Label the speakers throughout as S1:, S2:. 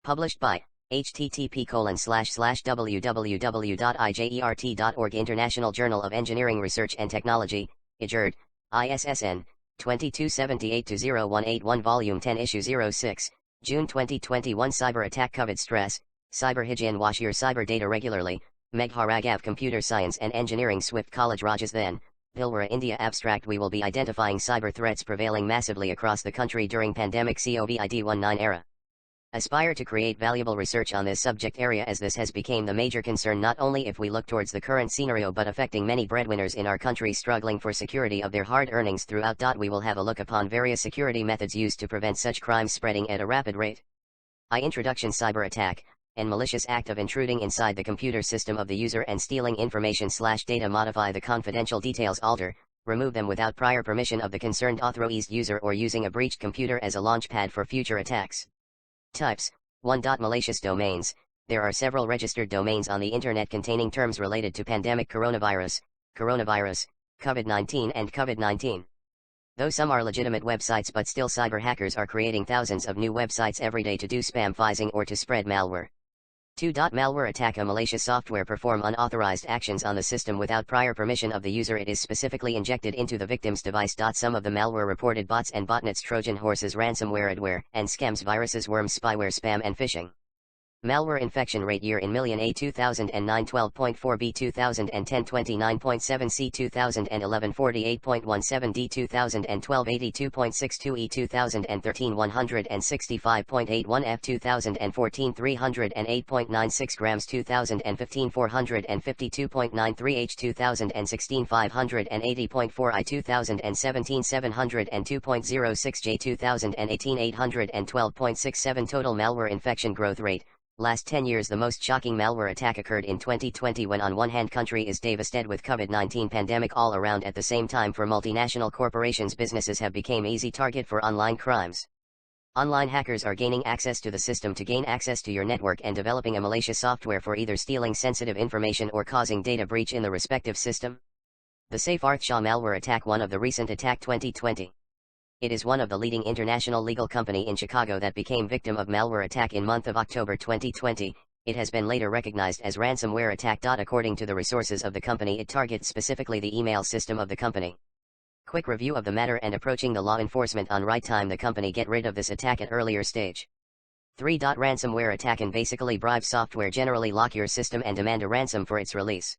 S1: Published by http://www.IJERT.org International Journal of Engineering Research and Technology, IJERT, ISSN, 2278-0181 Volume 10 Issue 06, June 2021 Cyber Attack COVID Stress, Cyber Higiene Wash your cyber data regularly, Megha Raghav Computer Science and Engineering Swift College Rajasthan, Bhilwara India Abstract We will be identifying cyber threats prevailing massively across the country during pandemic COVID-19 era. Aspire to create valuable research on this subject area as this has become the major concern not only if we look towards the current scenario but affecting many breadwinners in our country struggling for security of their hard earnings throughout. We will have a look upon various security methods used to prevent such crimes spreading at a rapid rate. Introduction Cyber attack, and malicious act of intruding inside the computer system of the user and stealing information/data modify the confidential details alter, remove them without prior permission of the concerned authorized user or using a breached computer as a launchpad for future attacks. Types 1. Malicious domains. There are several registered domains on the internet containing terms related to pandemic coronavirus, COVID-19 and COVID-19. Though some are legitimate websites but still cyber hackers are creating thousands of new websites every day to do spam phishing or to spread malware. 2. Malware attack. A malicious software perform unauthorized actions on the system without prior permission of the user. It is specifically injected into the victim's device. Some of the malware reported bots and botnets, Trojan horses, ransomware, adware, and scams, viruses, worms, spyware, spam and phishing. Malware infection rate year in million. A 2009 12.4, B 2010 29.7, C 2011 48.17, D 2012 82.62, E 2013 165.81, F 2014 308.96 grams, 2015 452.93, H 2016 580.4, I 2017 702.06, J 2018 812.67. Total malware infection growth rate. Last 10 years the most shocking malware attack occurred in 2020 when on one hand country is devastated with COVID-19 pandemic all around, at the same time for multinational corporations businesses have become easy target for online crimes. Online hackers are gaining access to the system to gain access to your network and developing a malicious software for either stealing sensitive information or causing data breach in the respective system. The Soprastia malware attack, one of the recent attack 2020. It is one of the leading international legal company in Chicago that became victim of malware attack in month of October 2020. It has been later recognized as ransomware attack. According to the resources of the company, it targets specifically the email system of the company. Quick review of the matter and approaching the law enforcement on right time. The company get rid of this attack at earlier stage. 3. Ransomware attack and basically bribe software, generally lock your system and demand a ransom for its release.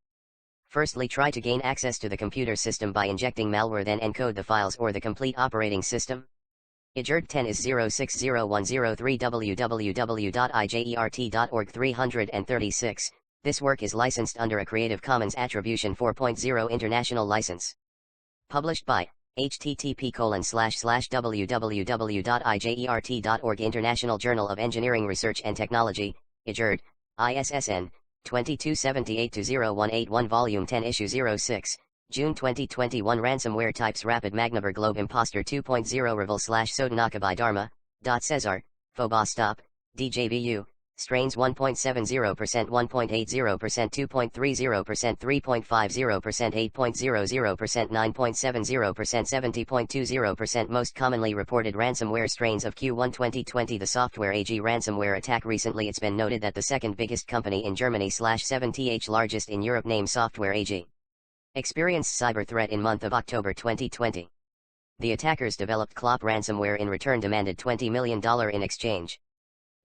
S1: Firstly, try to gain access to the computer system by injecting malware, then encode the files or the complete operating system. IJERT 10 is 060103 www.ijert.org 336. This work is licensed under a Creative Commons Attribution 4.0 International License. Published by http://www.ijert.org International Journal of Engineering Research and Technology, IJERT, ISSN, 2278-0181 Volume 10 Issue 06, June 2021 Ransomware types. Rapid Magnavar Globe Imposter 2.0 Revel/Sodanakabai Dharma, Cesar, Phobostop, DJVU, strains 1.70%, 1.80%, 2.30%, 3.50%, 8.00%, 9.70%, 70.20%. Most commonly reported ransomware strains of Q1 2020. The Software AG ransomware attack. Recently it's been noted that the second biggest company in Germany /7th largest in Europe, named Software AG, experienced cyber threat in month of October 2020. The attackers developed Clop ransomware, in return demanded $20 million in exchange.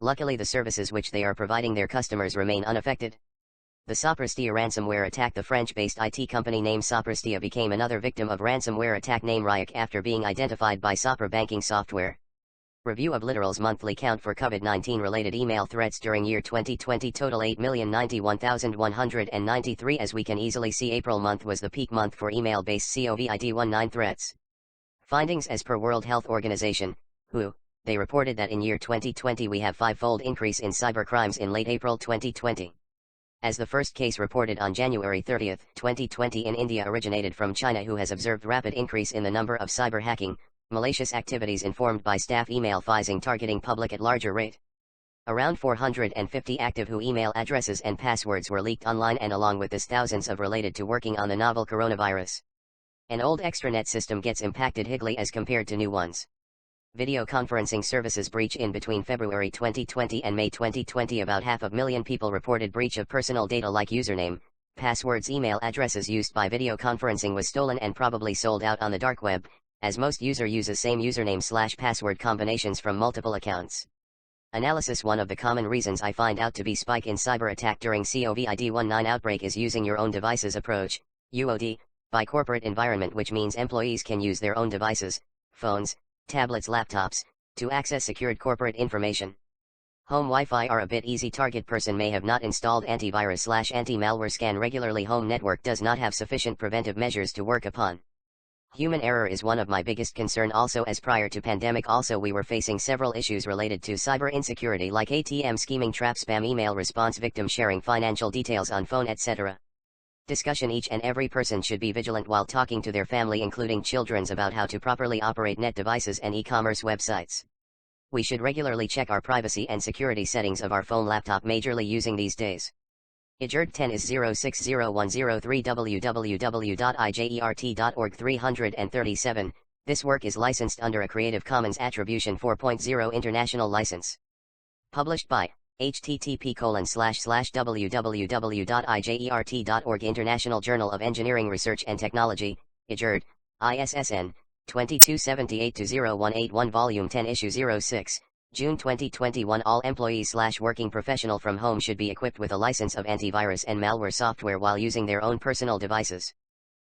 S1: Luckily the services which they are providing their customers remain unaffected. The Soprastia ransomware attack. The French-based IT company named Soprastia became another victim of ransomware attack named Ryak after being identified by Sopra banking software. Review of Literal's monthly count for COVID-19 related email threats during year 2020. Total 8,091,193. As we can easily see, April month was the peak month for email-based COVID-19 threats. Findings as per World Health Organization, WHO. They reported that in year 2020 we have five-fold increase in cyber crimes in late April 2020. As the first case reported on January 30, 2020 in India originated from China, who has observed rapid increase in the number of cyber hacking, malicious activities informed by staff email phishing targeting public at larger rate. Around 450 active WHO email addresses and passwords were leaked online, and along with this thousands of related to working on the novel coronavirus. An old extranet system gets impacted hugely as compared to new ones. Video conferencing services breach in between February 2020 and May 2020. About 500,000 people reported breach of personal data like username, passwords. Email addresses used by video conferencing was stolen and probably sold out on the dark web, as most uses same username/password combinations from multiple accounts. Analysis: one of the common reasons I find out to be spike in cyber attack during COVID-19 outbreak is using your own devices approach, UOD, by corporate environment, which means employees can use their own devices, phones, tablets, laptops, to access secured corporate information. Home Wi-Fi are a bit easy target. Person may have not installed antivirus/anti-malware scan regularly. Home network does not have sufficient preventive measures to work upon. Human error is one of my biggest concern also, as prior to pandemic also we were facing several issues related to cyber insecurity like ATM scheming, trap, spam email response, victim sharing financial details on phone, etc. Discussion: each and every person should be vigilant while talking to their family, including children, about how to properly operate net devices and e-commerce websites. We should regularly check our privacy and security settings of our phone, laptop majorly using these days. IJERT 10 is 060103 www.IJERT.org 337. This work is licensed under a Creative Commons Attribution 4.0 International License. Published by http://www.IJERT.org International Journal of Engineering Research and Technology, IJERT, ISSN, 2278-0181 Volume 10 Issue 06. June 2021. All employees/working professional from home should be equipped with a license of antivirus and malware software while using their own personal devices.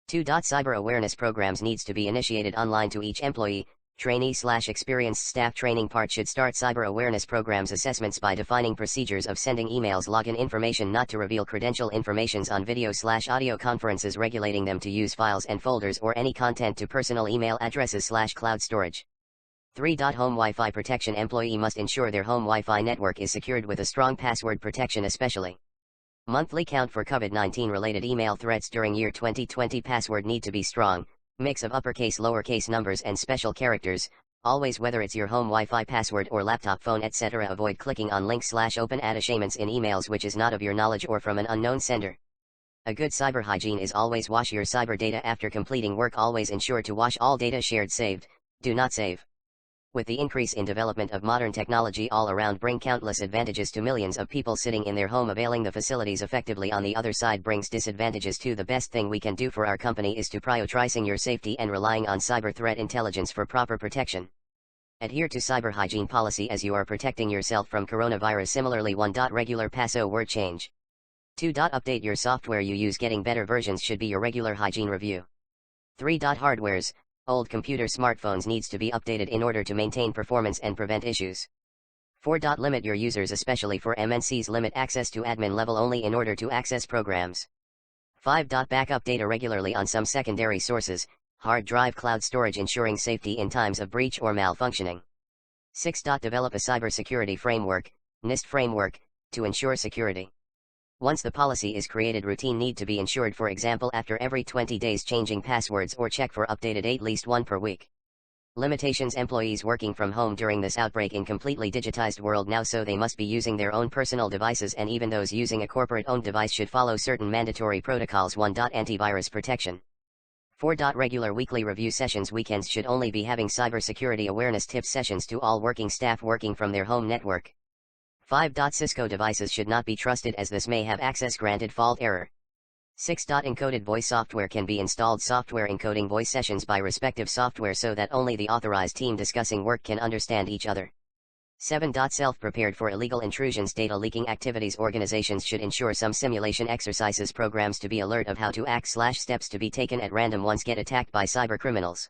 S1: 2. Cyber awareness programs needs to be initiated online to each employee, trainee/experienced staff. Training part should start cyber awareness programs assessments by defining procedures of sending emails, login information not to reveal credential informations on video/audio conferences, regulating them to use files and folders or any content to personal email addresses/cloud storage. 3. Home Wi-Fi protection. Employee must ensure their home Wi-Fi network is secured with a strong password protection, especially monthly count for COVID-19 related email threats during year 2020. Password need to be strong, mix of uppercase, lowercase numbers and special characters, always, whether it's your home Wi-Fi password or laptop, phone, etc. Avoid clicking on links/open attachments in emails which is not of your knowledge or from an unknown sender. A good cyber hygiene is always wash your cyber data after completing work. Always ensure to wash all data shared. Saved, do not save. With the increase in development of modern technology all around bring countless advantages to millions of people sitting in their home availing the facilities effectively. On the other side brings disadvantages too. The best thing we can do for our company is to prioritizing your safety and relying on cyber threat intelligence for proper protection. Adhere to cyber hygiene policy as you are protecting yourself from coronavirus. Similarly, 1. Regular password change. 2. Update your software you use. Getting better versions should be your regular hygiene review. 3. Hardwares. Old computer, smartphones needs to be updated in order to maintain performance and prevent issues. 4. Limit your users, especially for MNCs. Limit access to admin level only in order to access programs. 5. Backup data regularly on some secondary sources, hard drive, cloud storage, ensuring safety in times of breach or malfunctioning. 6. Develop a cybersecurity framework, NIST framework, to ensure security. Once the policy is created, routine need to be ensured, for example after every 20 days changing passwords or check for updated at least one per week. Limitations: employees working from home during this outbreak in completely digitized world now, so they must be using their own personal devices, and even those using a corporate owned device should follow certain mandatory protocols. 1. Antivirus protection. 4. Regular weekly review sessions. Weekends should only be having cybersecurity awareness tips sessions to all working staff working from their home network. 5. Cisco devices should not be trusted as this may have access granted fault error. 6. Encoded voice software can be installed. Software encoding voice sessions by respective software so that only the authorized team discussing work can understand each other. 7. Self-prepared for illegal intrusions. Data leaking activities. Organizations should ensure some simulation exercises programs to be alert of how to act/steps to be taken at random once get attacked by cyber criminals.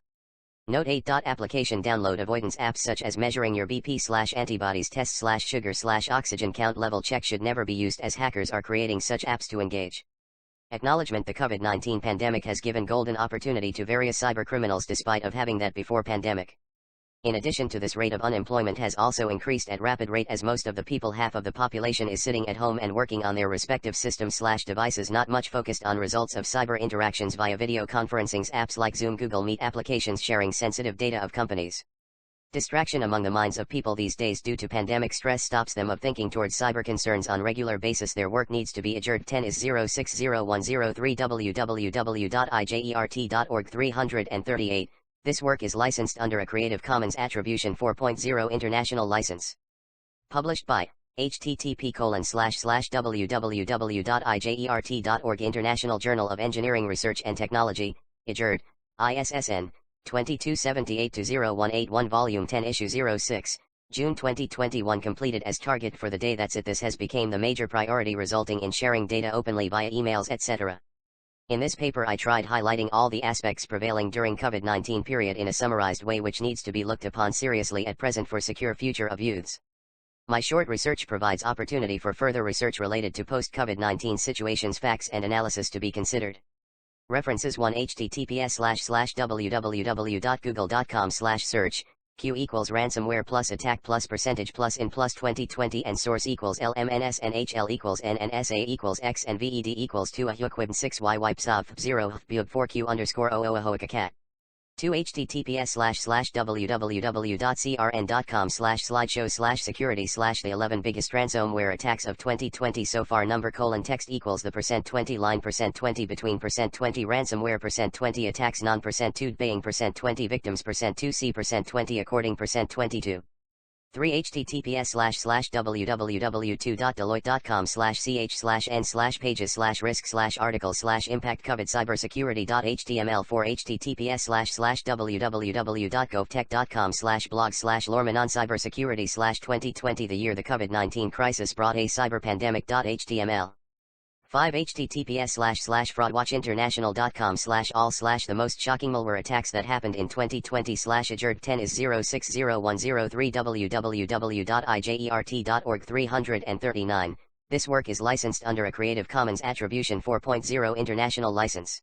S1: Note 8. Application download avoidance. Apps such as measuring your BP/antibodies test/sugar/oxygen count level check should never be used, as hackers are creating such apps to engage. Acknowledgement: the COVID-19 pandemic has given golden opportunity to various cyber criminals despite of having that before pandemic. In addition to this, rate of unemployment has also increased at rapid rate as most of the people, half of the population, is sitting at home and working on their respective systems/devices, not much focused on results of cyber interactions via video conferencing apps like Zoom, Google Meet, applications sharing sensitive data of companies. Distraction among the minds of people these days due to pandemic stress stops them of thinking towards cyber concerns on regular basis. Their work needs to be IJERT. 10 is 060103 www.IJERT.org 338. This work is licensed under a Creative Commons Attribution 4.0 International License. Published by http://www.IJERT.org International Journal of Engineering Research and Technology, IJERT, ISSN, 2278-0181 Volume 10 Issue 06, June 2021 completed as target for the day that's it. This has become the major priority, resulting in sharing data openly via emails etc. In this paper I tried highlighting all the aspects prevailing during COVID-19 period in a summarized way which needs to be looked upon seriously at present for secure future of youths. My short research provides opportunity for further research related to post-COVID-19 situations, facts and analysis to be considered. References 1 https://www.google.com/search, Q equals ransomware plus attack plus percentage plus in plus 2020 and source equals LMNSNHL equals NNSA equals X and VED equals 2 Ahuquib 6 Y wipe sov 0 Bug 4Q underscore OOAHOACACAT. 2 https://www.crn.com/slideshow/security/the 11 biggest ransomware attacks of 2020 so far number : text equals the %20 line %20 between %20 ransomware %20 attacks non %2 baying %20 victims %2 c %20 according %22. 3 https://www.deloitte.com/ch/n/pages/risk/article/impact COVID cybersecurity.html 4 https://www.govtech.com/blog/lorman on cybersecurity/2020 the year the COVID-19 crisis brought a cyber pandemic.html 5 https://fraudwatchinternational.com/all/the most shocking malware attacks that happened in 2020 IJERT 10 is 060103 www.IJERT.org 339. This work is licensed under a Creative Commons Attribution 4.0 International License.